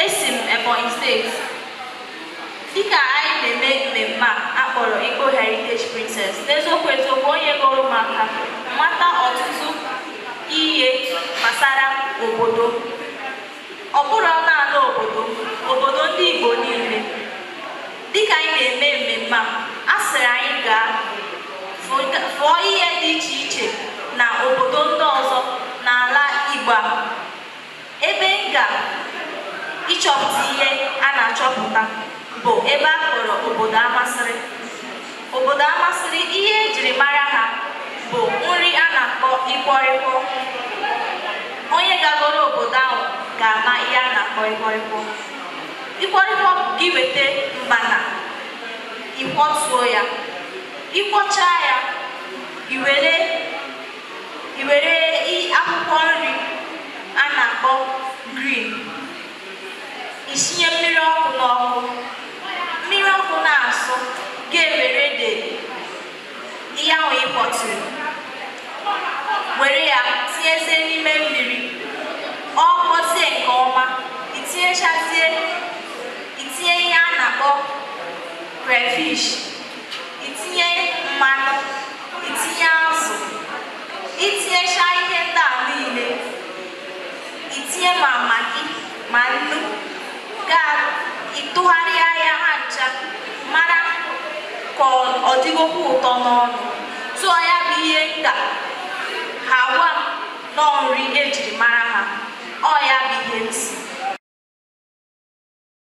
esi m Ebonyi steeti. Dịka anyị na-eme mmemme a akpọrọ Igbo Heritage Princess, n'eziokwu onye gụrụ maka mmata ọtụtụ ihe gbasara obodo, ọ bụrụ naanị obodo ndị Igbo niile. Dịka anyị na-eme mmemme a sịrị anyị gaa fụọ ihe dị iche iche na obodo ndị ọzọ n'ala Igbo. Ebe nga ịchọpụta ihe a na-achọpụta bụ ebe a kpọrọ obodo Amasịrị. Obodo Amasịrị, ihe ejiri mara ha bụ nri a na-akpọ ịkpọrịkpọ. Onye gagoro obodo ahụ ga-ama ihe a na-akpọ ịkpọrịkpọ. Ịkpọrịkpọ bụ gị weta mbana, ịkwọtuo ya, ịkwọchaa ya, iwere akwụkwọ nri a na-akpọ green, isinye mmiri ọkụ n'ọkụ. Mmiri ọkụ na-asụ, ga-ewere ihe ahụ ịkpọtụrụ, were ya tinyezie n'ime mmiri. Ọ kpọzie nke ọma, itinye ihe a na-akpọ crayfish, itinye mmanụ, itinye azụ, itinyecha ihe ndị a niile, itinye ma magi ma nnu, ịtụgharịa ya ha ncha, mara ka ọ dịgokwa ụtọ n'ọnụ. Tụọ ya bụ ihe nka ha gwa nọ nri ejiri mara ha. Ọ ya bụ ihe nsi.